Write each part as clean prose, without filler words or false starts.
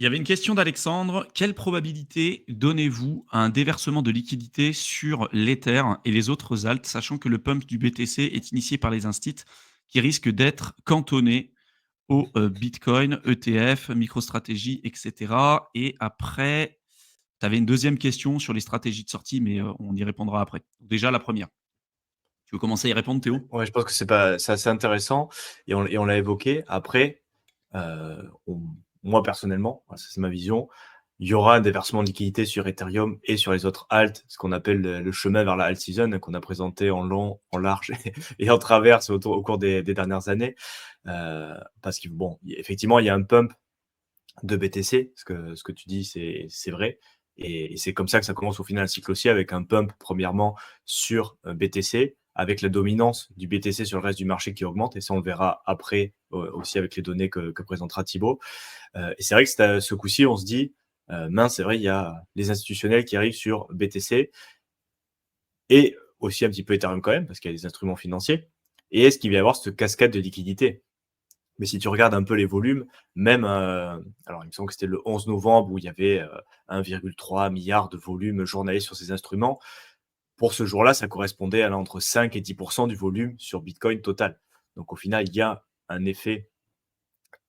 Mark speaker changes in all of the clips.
Speaker 1: Il y avait une question d'Alexandre. Quelle probabilité donnez-vous à un déversement de liquidité sur l'Ether et les autres alts, sachant que le pump du BTC est initié par les instits qui risquent d'être cantonnés au Bitcoin, ETF, MicroStratégie, etc. Et après, tu avais une deuxième question sur les stratégies de sortie, mais on y répondra après. Déjà, la première. Tu veux commencer à y répondre, Théo?
Speaker 2: Ouais, je pense que c'est assez intéressant et on l'a évoqué. Après, moi personnellement, ça c'est ma vision, il y aura un déversement de liquidité sur Ethereum et sur les autres alts, ce qu'on appelle le chemin vers la alt season qu'on a présenté en long, en large et en travers au cours des dernières années. Parce que bon, effectivement, il y a un pump de BTC, ce que tu dis, c'est vrai. Et c'est comme ça que ça commence au final un cycle aussi, avec un pump premièrement sur BTC, avec la dominance du BTC sur le reste du marché qui augmente. Et ça, on le verra après aussi avec les données que présentera Thibaut. Et c'est vrai que ce coup-ci, on se dit, mince, c'est vrai, il y a les institutionnels qui arrivent sur BTC et aussi un petit peu Ethereum quand même, parce qu'il y a des instruments financiers. Et est-ce qu'il va y avoir cette cascade de liquidité? Mais si tu regardes un peu les volumes, même, alors il me semble que c'était le 11 novembre où il y avait 1,3 milliard de volume journalier sur ces instruments. Pour ce jour-là, ça correspondait à entre 5 et 10% du volume sur Bitcoin total. Donc au final, il y a un effet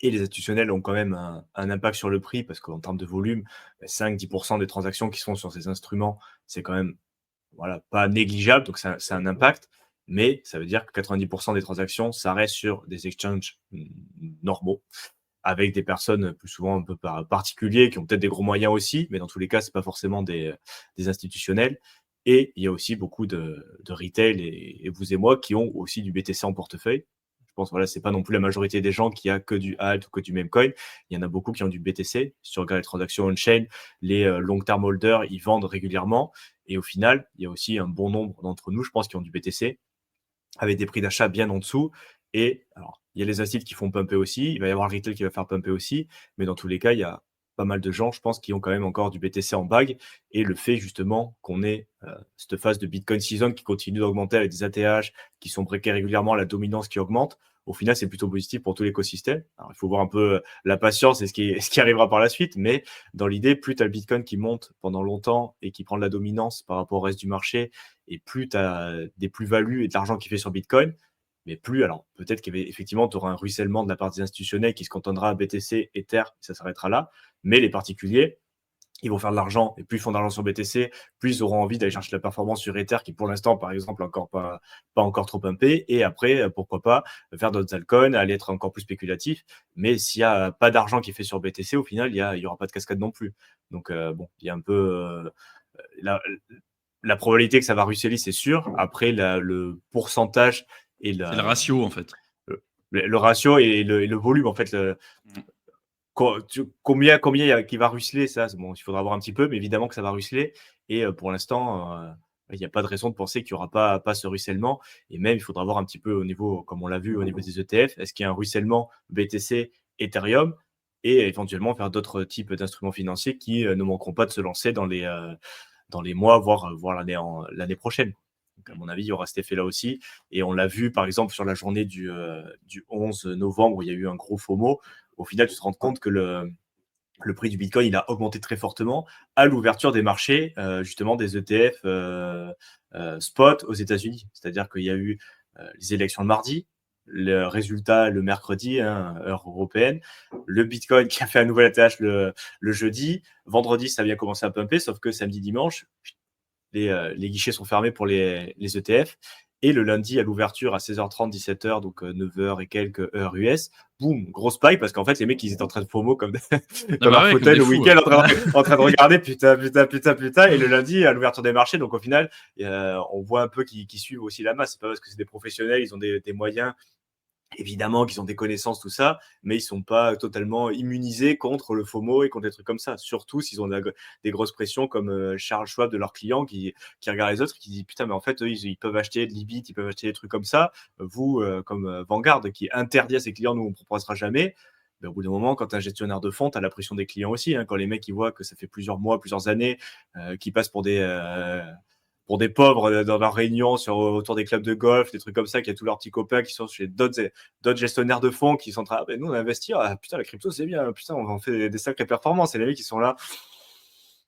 Speaker 2: et les institutionnels ont quand même un impact sur le prix parce qu'en termes de volume, 5-10% des transactions qui sont sur ces instruments, c'est quand même voilà, pas négligeable, donc c'est un impact, mais ça veut dire que 90% des transactions, ça reste sur des exchanges normaux, avec des personnes plus souvent un peu particuliers, qui ont peut-être des gros moyens aussi, mais dans tous les cas, c'est pas forcément des institutionnels. Et il y a aussi beaucoup de retail, et vous et moi, qui ont aussi du BTC en portefeuille. Je pense, voilà, c'est pas non plus la majorité des gens qui a que du alt ou que du memecoin. Il y en a beaucoup qui ont du BTC. Si tu regardes les transactions on-chain, les long-term holders, ils vendent régulièrement. Et au final, il y a aussi un bon nombre d'entre nous, je pense, qui ont du BTC avec des prix d'achat bien en dessous. Et alors, il y a les acides qui font pumper aussi, il va y avoir le retail qui va faire pumper aussi, mais dans tous les cas, il y a pas mal de gens, je pense, qui ont quand même encore du BTC en bague. Et le fait justement qu'on ait cette phase de Bitcoin season qui continue d'augmenter avec des ATH qui sont breakés régulièrement, la dominance qui augmente, au final, c'est plutôt positif pour tout l'écosystème. Alors, il faut voir un peu la patience et ce qui arrivera par la suite, mais dans l'idée, plus tu as le Bitcoin qui monte pendant longtemps et qui prend de la dominance par rapport au reste du marché, et plus tu as des plus-values et de l'argent qui fait sur Bitcoin, mais plus, alors peut-être qu'effectivement, tu auras un ruissellement de la part des institutionnels qui se cantonnera à BTC, Ether, ça s'arrêtera là, mais les particuliers, ils vont faire de l'argent, et plus ils font d'argent sur BTC, plus ils auront envie d'aller chercher la performance sur Ether, qui pour l'instant, par exemple, encore pas encore trop pumpé, et après, pourquoi pas, faire d'autres altcoins, aller être encore plus spéculatif, mais s'il n'y a pas d'argent qui est fait sur BTC, au final, il y aura pas de cascade non plus. Donc, bon, il y a un peu la probabilité que ça va ruisseler, c'est sûr. Après, le pourcentage et
Speaker 1: C'est le ratio, en fait.
Speaker 2: le ratio et le volume, en fait,
Speaker 1: Mm.
Speaker 2: combien qui va ruisseler, ça, bon, il faudra voir un petit peu, mais évidemment que ça va ruisseler. Et pour l'instant, il n'y a pas de raison de penser qu'il n'y aura pas ce ruissellement. Et même, il faudra voir un petit peu au niveau, comme on l'a vu, au niveau des ETF, est-ce qu'il y a un ruissellement BTC, Ethereum, et éventuellement faire d'autres types d'instruments financiers qui ne manqueront pas de se lancer dans les mois, voire l'année prochaine. Donc, à mon avis, il y aura cet effet-là aussi. Et on l'a vu, par exemple, sur la journée du 11 novembre, où il y a eu un gros FOMO. Au final, tu te rends compte que le prix du Bitcoin, il a augmenté très fortement à l'ouverture des marchés, justement des ETF spot aux États-Unis. C'est-à-dire qu'il y a eu les élections le mardi, le résultat le mercredi, heure européenne, le Bitcoin qui a fait un nouvel ATH le jeudi, vendredi, ça a bien commencé à pumper, sauf que samedi, dimanche, les guichets sont fermés pour les ETF. Et le lundi, à l'ouverture, à 16h30, 17h, donc 9h et quelques heures US, boum, grosse paille, parce qu'en fait, les mecs, ils étaient en train de FOMO comme,
Speaker 1: Ah
Speaker 2: comme un
Speaker 1: bah ouais, comme
Speaker 2: fauteuil
Speaker 1: des
Speaker 2: le
Speaker 1: fous.
Speaker 2: week-end, en train de regarder, putain. Et le lundi, à l'ouverture des marchés, donc au final, on voit un peu qu'ils suivent aussi la masse. C'est pas parce que c'est des professionnels, ils ont des moyens, évidemment qu'ils ont des connaissances, tout ça, mais ils sont pas totalement immunisés contre le FOMO et contre des trucs comme ça. Surtout s'ils ont des grosses pressions comme Charles Schwab de leurs clients qui regardent les autres et qui disent putain, mais en fait, eux, ils peuvent acheter de l'IBIT, ils peuvent acheter des trucs comme ça. Vous, comme Vanguard, qui interdit à ses clients, nous, on ne proposera jamais. Mais au bout d'un moment, quand tu es un gestionnaire de fonds, tu as la pression des clients aussi. Quand les mecs ils voient que ça fait plusieurs mois, plusieurs années qu'ils passent pour pour des pauvres dans leur réunion autour des clubs de golf, des trucs comme ça, qui a tous leurs petits copains qui sont chez d'autres gestionnaires de fonds qui sont en train, ah, ben nous on investit, ah, putain la crypto c'est bien, putain on fait des sacrées performances, et les mecs qui sont là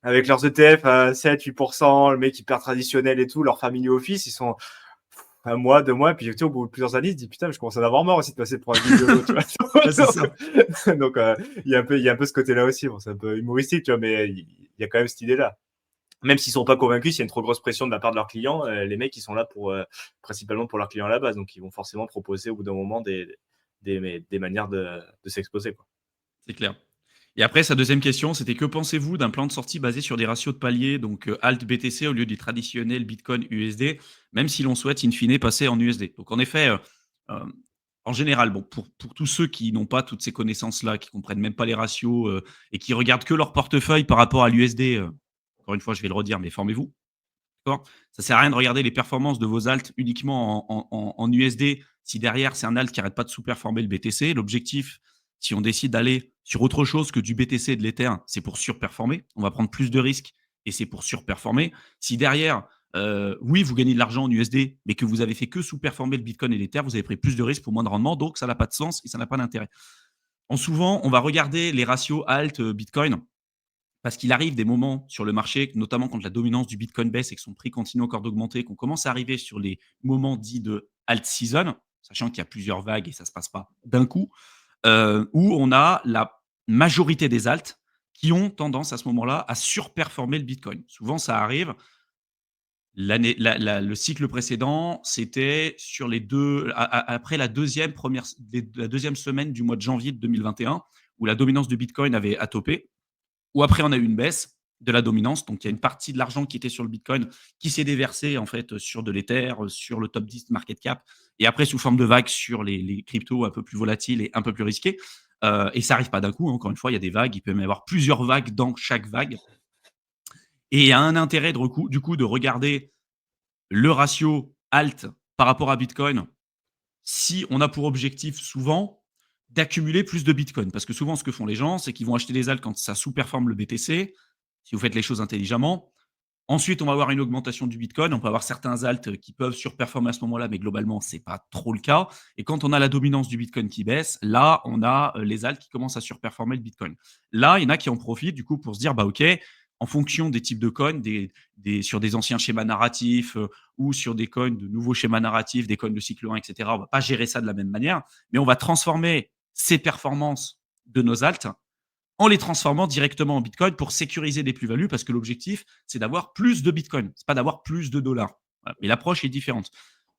Speaker 2: avec leurs ETF à 7-8%, le mec hyper traditionnel et tout, leur family office, ils sont un mois, 2 mois, et puis au bout de plusieurs années, ils se disent putain, je commence à en avoir marre aussi de passer pour un gigolo, tu vois.
Speaker 1: Ouais, c'est ça.
Speaker 2: Donc, il y a un peu ce côté-là aussi. Bon, c'est un peu humoristique, tu vois, mais il y a quand même cette idée-là. Même s'ils sont pas convaincus, s'il y a une trop grosse pression de la part de leurs clients, les mecs, ils sont là principalement pour leurs clients à la base. Donc, ils vont forcément proposer au bout d'un moment des manières de s'exposer, quoi.
Speaker 1: C'est clair. Et après, sa deuxième question, c'était que pensez-vous d'un plan de sortie basé sur des ratios de paliers, donc Alt BTC au lieu du traditionnel Bitcoin USD, même si l'on souhaite in fine passer en USD. Donc en effet, euh, en général, bon, pour tous ceux qui n'ont pas toutes ces connaissances-là, qui comprennent même pas les ratios et qui regardent que leur portefeuille par rapport à l'USD, encore une fois, je vais le redire, mais formez-vous. D'accord. Ça sert à rien de regarder les performances de vos alts uniquement en USD si derrière c'est un alt qui n'arrête pas de sous-performer le BTC. L'objectif, si on décide d'aller sur autre chose que du BTC et de l'Ether, c'est pour surperformer. On va prendre plus de risques et c'est pour surperformer. Si derrière, oui, vous gagnez de l'argent en USD, mais que vous avez fait que sous-performer le Bitcoin et l'Ether, vous avez pris plus de risques pour moins de rendement, donc ça n'a pas de sens et ça n'a pas d'intérêt. Souvent, on va regarder les ratios alt Bitcoin parce qu'il arrive des moments sur le marché, notamment quand la dominance du Bitcoin baisse et que son prix continue encore d'augmenter, qu'on commence à arriver sur les moments dits de alt season, sachant qu'il y a plusieurs vagues et ça ne se passe pas d'un coup, où on a la majorité des alts qui ont tendance à ce moment-là à surperformer le Bitcoin. Souvent, ça arrive. Le cycle précédent, c'était sur les deux, après la deuxième semaine du mois de janvier de 2021, où la dominance du Bitcoin avait atopé, ou après on a eu une baisse de la dominance. Donc il y a une partie de l'argent qui était sur le Bitcoin qui s'est déversé en fait sur de l'Ether, sur le top 10 market cap, et après sous forme de vagues sur les cryptos un peu plus volatiles et un peu plus risqués. Et ça n'arrive pas d'un coup, hein. Encore une fois, il y a des vagues, il peut même y avoir plusieurs vagues dans chaque vague. Et il y a un intérêt du coup de regarder le ratio alt par rapport à Bitcoin si on a pour objectif souvent d'accumuler plus de Bitcoin. Parce que souvent, ce que font les gens, c'est qu'ils vont acheter des alts quand ça sous-performe le BTC, si vous faites les choses intelligemment. Ensuite, on va avoir une augmentation du Bitcoin. On peut avoir certains alts qui peuvent surperformer à ce moment-là, mais globalement, ce n'est pas trop le cas. Et quand on a la dominance du Bitcoin qui baisse, là, on a les alts qui commencent à surperformer le Bitcoin. Là, il y en a qui en profitent du coup pour se dire, bah OK, en fonction des types de coins, sur des anciens schémas narratifs ou sur des coins de nouveaux schémas narratifs, des coins de cycle 1, etc., on ne va pas gérer ça de la même manière, mais on va transformer ces performances de nos alts en les transformant directement en Bitcoin pour sécuriser des plus-values, parce que l'objectif, c'est d'avoir plus de Bitcoin, c'est pas d'avoir plus de dollars. Voilà. Mais l'approche est différente.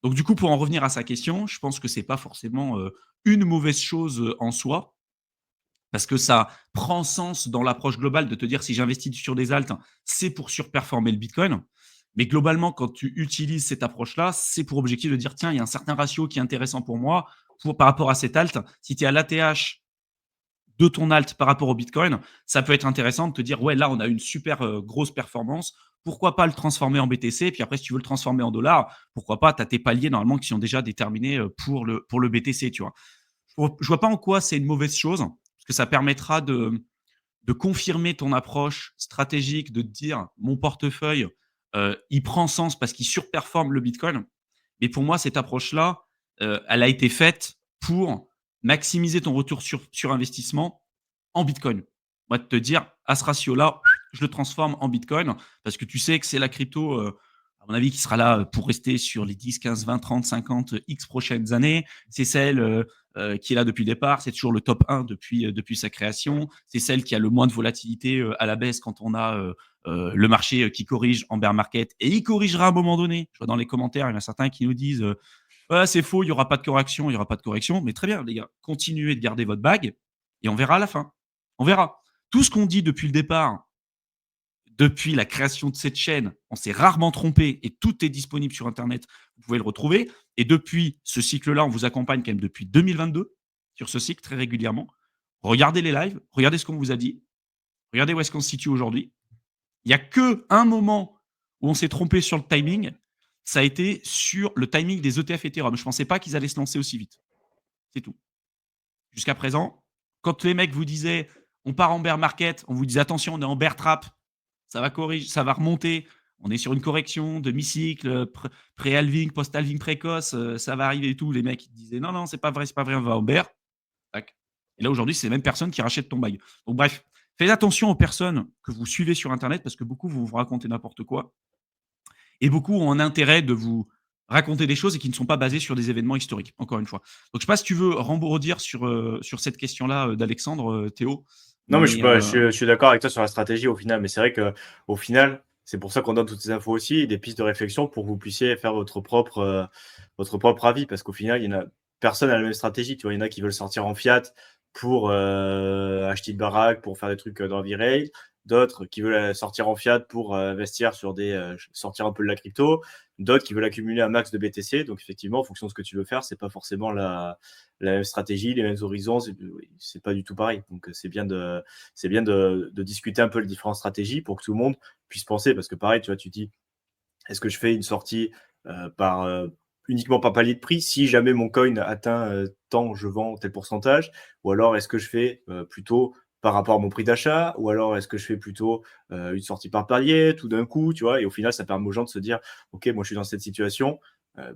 Speaker 1: Donc du coup, pour en revenir à sa question, je pense que c'est pas forcément une mauvaise chose en soi, parce que ça prend sens dans l'approche globale de te dire si j'investis sur des alts, c'est pour surperformer le Bitcoin. Mais globalement, quand tu utilises cette approche-là, c'est pour objectif de dire tiens, il y a un certain ratio qui est intéressant pour moi par rapport à cet alt. Si tu es à l'ATH de ton alt par rapport au Bitcoin, ça peut être intéressant de te dire ouais, là, on a une super grosse performance. Pourquoi pas le transformer en BTC? Et puis après, si tu veux le transformer en dollars, pourquoi pas? Tu as tes paliers normalement qui sont déjà déterminés pour le BTC, tu vois. Je vois pas en quoi c'est une mauvaise chose, parce que ça permettra de confirmer ton approche stratégique, de te dire mon portefeuille, il prend sens parce qu'il surperforme le Bitcoin. Mais pour moi, cette approche-là, elle a été faite pour maximiser ton retour sur investissement en Bitcoin. Moi, de te dire, à ce ratio-là, je le transforme en Bitcoin parce que tu sais que c'est la crypto, à mon avis, qui sera là pour rester sur les 10, 15, 20, 30, 50 X prochaines années. C'est celle qui est là depuis le départ. C'est toujours le top 1 depuis sa création. C'est celle qui a le moins de volatilité à la baisse quand on a le marché qui corrige en bear market. Et il corrigera à un moment donné. Je vois dans les commentaires, il y en a certains qui nous disent ouais, c'est faux, il n'y aura pas de correction, il n'y aura pas de correction. Mais très bien, les gars, continuez de garder votre bague et on verra à la fin. On verra. Tout ce qu'on dit depuis le départ, depuis la création de cette chaîne, on s'est rarement trompé et tout est disponible sur Internet. Vous pouvez le retrouver. Et depuis ce cycle-là, on vous accompagne quand même depuis 2022 sur ce cycle très régulièrement. Regardez les lives, regardez ce qu'on vous a dit, regardez où est-ce qu'on se situe aujourd'hui. Il n'y a qu'un moment où on s'est trompé sur le timing. Ça a été sur le timing des ETF Ethereum. Je ne pensais pas qu'ils allaient se lancer aussi vite. C'est tout. Jusqu'à présent, quand les mecs vous disaient on part en bear market, on vous disait attention, on est en bear trap, ça va corriger, ça va remonter, On est sur une correction, demi-cycle, pré-halving, post-halving précoce, ça va arriver et tout. Les mecs, ils te disaient: «Non, non, c'est pas vrai, on va au bear». Tac. Et là, aujourd'hui, c'est les mêmes personnes qui rachètent ton bail. Donc bref, faites attention aux personnes que vous suivez sur internet parce que beaucoup vont vous raconter n'importe quoi et beaucoup ont un intérêt de vous raconter des choses et qui ne sont pas basées sur des événements historiques, encore une fois. Donc je sais pas si tu veux rebondir sur cette question-là, d'Alexandre, Théo,
Speaker 2: Non, mais
Speaker 1: mais
Speaker 2: je suis d'accord avec toi sur la stratégie au final, mais c'est vrai que au final, c'est pour ça qu'on donne toutes ces infos aussi et des pistes de réflexion pour que vous puissiez faire votre propre avis. Parce qu'au final, il y en a personne n'a la même stratégie. Tu vois, il y en a qui veulent sortir en fiat pour acheter une baraque, pour faire des trucs dans la vie réelle. D'autres qui veulent sortir en fiat pour investir sur sortir un peu de la crypto. D'autres qui veulent accumuler un max de BTC. Donc effectivement, en fonction de ce que tu veux faire, c'est pas forcément la même stratégie, les mêmes horizons, c'est pas du tout pareil. Donc c'est bien de discuter un peu les différentes stratégies pour que tout le monde puisse penser. Parce que pareil, tu vois, tu dis, est-ce que je fais une sortie uniquement par palier de prix? Si jamais mon coin atteint tant, je vends tel pourcentage. Ou alors est-ce que je fais plutôt par rapport à mon prix d'achat? Ou alors est-ce que je fais plutôt une sortie par palier, tout d'un coup, tu vois? Et au final, ça permet aux gens de se dire, OK, moi je suis dans cette situation,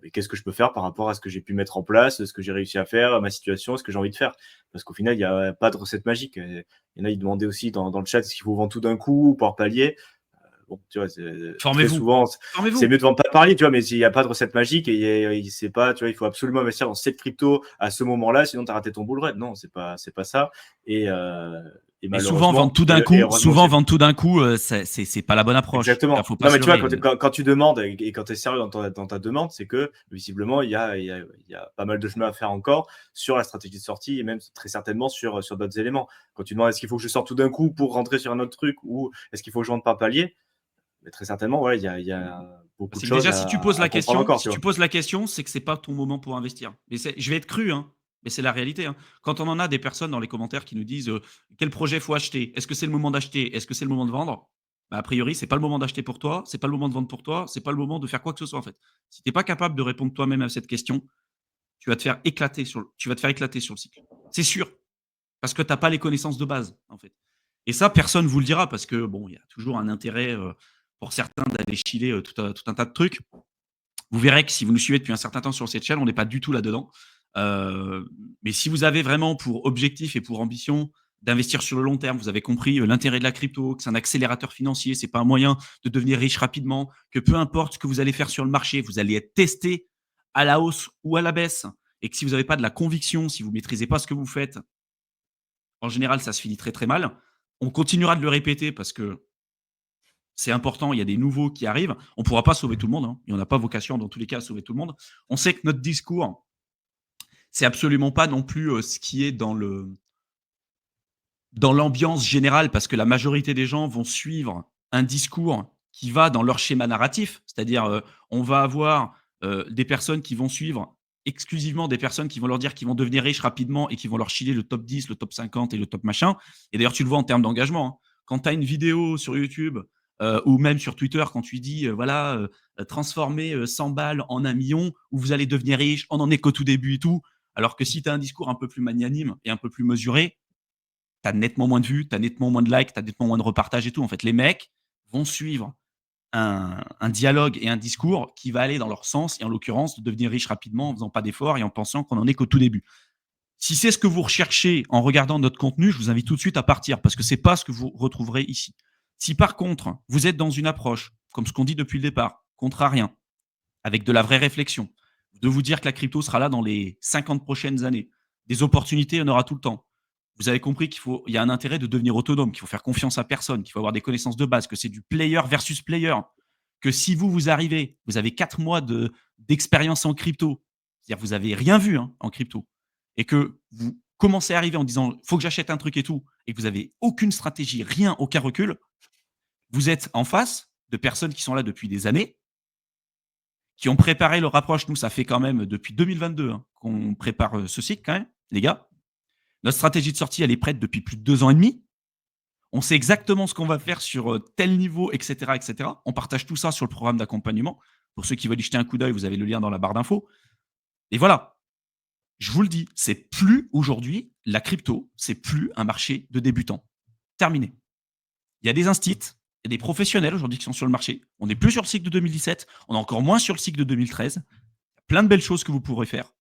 Speaker 2: mais qu'est-ce que je peux faire par rapport à ce que j'ai pu mettre en place, ce que j'ai réussi à faire, ma situation, ce que j'ai envie de faire? Parce qu'au final, il n'y a pas de recette magique. Il y en a, ils demandaient aussi dans le chat, est-ce qu'il faut vendre tout d'un coup ou par palier? Bon, tu vois, très
Speaker 1: formez-vous,
Speaker 2: souvent, c'est
Speaker 1: formez-vous.
Speaker 2: mieux de vendre pas palier, tu vois, mais il n'y a pas de recette magique et c'est pas, tu vois, il faut absolument investir dans cette crypto à ce moment-là, sinon tu as raté ton bull run. Non, c'est pas ça. Et, euh, et
Speaker 1: Et souvent
Speaker 2: malheureusement, et heureusement
Speaker 1: souvent
Speaker 2: aussi.
Speaker 1: vendre tout d'un coup, c'est pas la bonne approche. Il
Speaker 2: Exactement.
Speaker 1: faut pas
Speaker 2: Non,
Speaker 1: se
Speaker 2: mais tu vois,
Speaker 1: leurrer.
Speaker 2: quand tu demandes et quand tu es sérieux dans ta demande, c'est que visiblement, il y a pas mal de chemin à faire encore sur la stratégie de sortie et même très certainement sur d'autres éléments. Quand tu demandes est-ce qu'il faut que je sorte tout d'un coup pour rentrer sur un autre truc ou est-ce qu'il faut que je rentre par palier, mais très certainement, ouais, il y a beaucoup de
Speaker 1: C'est que
Speaker 2: choses
Speaker 1: déjà, si tu poses
Speaker 2: à
Speaker 1: la
Speaker 2: comprendre
Speaker 1: question,
Speaker 2: encore, tu vois.
Speaker 1: c'est que c'est pas ton moment pour investir. Mais je vais être cru, hein, mais c'est la réalité, hein. Quand on en a des personnes dans les commentaires qui nous disent quel projet faut acheter, est-ce que c'est le moment d'acheter, est-ce que c'est le moment de vendre, bah, a priori, c'est pas le moment d'acheter pour toi, c'est pas le moment de vendre pour toi, c'est pas le moment de faire quoi que ce soit en fait. Si tu n'es pas capable de répondre toi-même à cette question, tu vas te faire éclater sur le cycle. C'est sûr, parce que tu n'as pas les connaissances de base en fait. Et ça, personne vous le dira parce que bon, il y a toujours un intérêt pour certains d'aller chiller tout un tas de trucs. Vous verrez que si vous nous suivez depuis un certain temps sur cette chaîne, on n'est pas du tout là-dedans. Mais si vous avez vraiment pour objectif et pour ambition d'investir sur le long terme, vous avez compris l'intérêt de la crypto, que c'est un accélérateur financier, c'est pas un moyen de devenir riche rapidement, que peu importe ce que vous allez faire sur le marché, vous allez être testé à la hausse ou à la baisse, et que si vous n'avez pas de la conviction, si vous maîtrisez pas ce que vous faites, en général, ça se finit très très mal. On continuera de le répéter parce que c'est important, il y a des nouveaux qui arrivent. On ne pourra pas sauver tout le monde, hein, et on n'a pas vocation dans tous les cas à sauver tout le monde. On sait que notre discours, c'est absolument pas non plus ce qui est dans l'ambiance générale, parce que la majorité des gens vont suivre un discours qui va dans leur schéma narratif, c'est-à-dire on va avoir des personnes qui vont suivre exclusivement des personnes qui vont leur dire qu'ils vont devenir riches rapidement et qui vont leur chiller le top 10, le top 50 et le top machin. Et d'ailleurs, tu le vois en termes d'engagement, hein. Quand tu as une vidéo sur YouTube ou même sur Twitter, quand tu dis voilà, transformer 100 balles en 1 million, où vous allez devenir riche, on n'en est qu'au tout début et tout. Alors que si tu as un discours un peu plus magnanime et un peu plus mesuré, tu as nettement moins de vues, tu as nettement moins de likes, tu as nettement moins de repartages et tout. En fait, les mecs vont suivre un dialogue et un discours qui va aller dans leur sens, et en l'occurrence, de devenir riche rapidement en faisant pas d'efforts et en pensant qu'on n'en est qu'au tout début. Si c'est ce que vous recherchez en regardant notre contenu, je vous invite tout de suite à partir parce que c'est pas ce que vous retrouverez ici. Si par contre, vous êtes dans une approche, comme ce qu'on dit depuis le départ, contrarien, avec de la vraie réflexion, de vous dire que la crypto sera là dans les 50 prochaines années, des opportunités, il y en aura tout le temps. Vous avez compris il y a un intérêt de devenir autonome, qu'il faut faire confiance à personne, qu'il faut avoir des connaissances de base, que c'est du player versus player, que si vous arrivez, vous avez 4 mois d'expérience en crypto, c'est-à-dire vous n'avez rien vu hein, en crypto, et que vous commencez à arriver en disant faut que j'achète un truc et tout, et que vous n'avez aucune stratégie, rien, aucun recul, vous êtes en face de personnes qui sont là depuis des années, qui ont préparé leur approche. Nous, ça fait quand même depuis 2022 hein, qu'on prépare ce cycle quand même, les gars. Notre stratégie de sortie, elle est prête depuis plus de 2 ans et demi. On sait exactement ce qu'on va faire sur tel niveau, etc., etc. On partage tout ça sur le programme d'accompagnement. Pour ceux qui veulent y jeter un coup d'œil, vous avez le lien dans la barre d'infos. Et voilà, je vous le dis, c'est plus aujourd'hui la crypto, c'est plus un marché de débutants. Terminé. Il y a des instits, Il y a des professionnels aujourd'hui qui sont sur le marché. On n'est plus sur le cycle de 2017, on est encore moins sur le cycle de 2013. Il y a plein de belles choses que vous pourrez faire.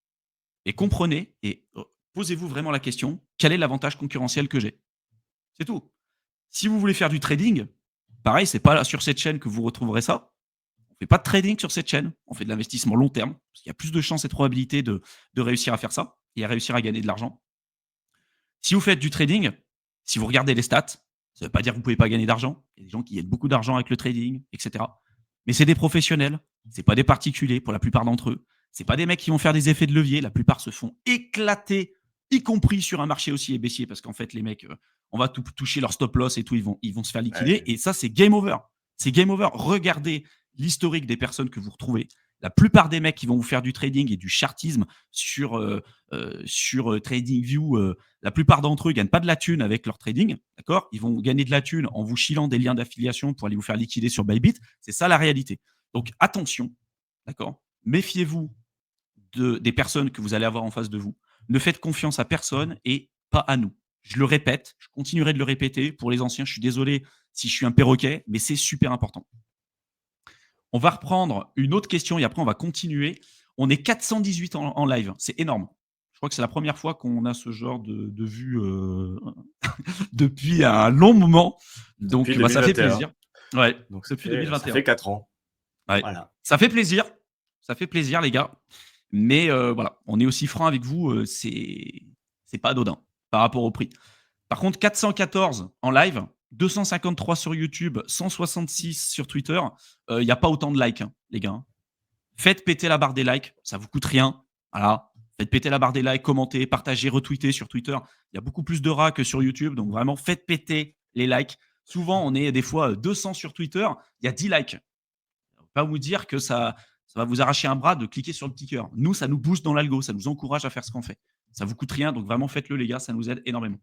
Speaker 1: Et comprenez et posez-vous vraiment la question, quel est l'avantage concurrentiel que j'ai? C'est tout. Si vous voulez faire du trading, pareil, c'est pas sur cette chaîne que vous retrouverez ça. On fait pas de trading sur cette chaîne, on fait de l'investissement long terme, parce qu'il y a plus de chances et de probabilités de réussir à faire ça et à réussir à gagner de l'argent. Si vous faites du trading, si vous regardez les stats, ça ne veut pas dire que vous ne pouvez pas gagner d'argent. Il y a des gens qui gagnent beaucoup d'argent avec le trading, etc. Mais c'est des professionnels, ce n'est pas des particuliers pour la plupart d'entre eux. Ce n'est pas des mecs qui vont faire des effets de levier. La plupart se font éclater, y compris sur un marché aussi baissier, parce qu'en fait, les mecs, on va toucher leur stop loss et tout, ils vont se faire liquider.
Speaker 2: Ouais.
Speaker 1: Et ça, c'est game over. C'est game over. Regardez l'historique des personnes que vous retrouvez. La plupart des mecs qui vont vous faire du trading et du chartisme sur TradingView, la plupart d'entre eux ne gagnent pas de la thune avec leur trading, d'accord? Ils vont gagner de la thune en vous chilant des liens d'affiliation pour aller vous faire liquider sur Bybit. C'est ça la réalité. Donc attention, d'accord? Méfiez-vous des personnes que vous allez avoir en face de vous. Ne faites confiance à personne et pas à nous. Je le répète, je continuerai de le répéter. Pour les anciens, je suis désolé si je suis un perroquet, mais c'est super important. On va reprendre une autre question et après on va continuer. On est 418 en live, c'est énorme. Je crois que c'est la première fois qu'on a ce genre de vue depuis un long moment. Donc
Speaker 2: Depuis
Speaker 1: ça fait
Speaker 2: 2021.
Speaker 1: plaisir. Ouais,
Speaker 2: Donc
Speaker 1: depuis
Speaker 2: ça
Speaker 1: 2021.
Speaker 2: fait 4 ans.
Speaker 1: Ouais.
Speaker 2: Voilà.
Speaker 1: Ça fait plaisir. Ça fait plaisir, les gars. Mais voilà, on est aussi franc avec vous. C'est pas anodin par rapport au prix. Par contre, 414 en live, 253 sur YouTube, 166 sur Twitter. Il n'y a pas autant de likes, hein, les gars. Faites péter la barre des likes, ça vous coûte rien. Voilà. Faites péter la barre des likes, commentez, partagez, retweetez sur Twitter. Il y a beaucoup plus de rats que sur YouTube, donc vraiment faites péter les likes. Souvent, on est des fois 200 sur Twitter, il y a 10 likes. On ne va pas vous dire que ça va vous arracher un bras de cliquer sur le petit cœur. Nous, ça nous booste dans l'algo, ça nous encourage à faire ce qu'on fait. Ça vous coûte rien, donc vraiment faites-le, les gars, ça nous aide énormément.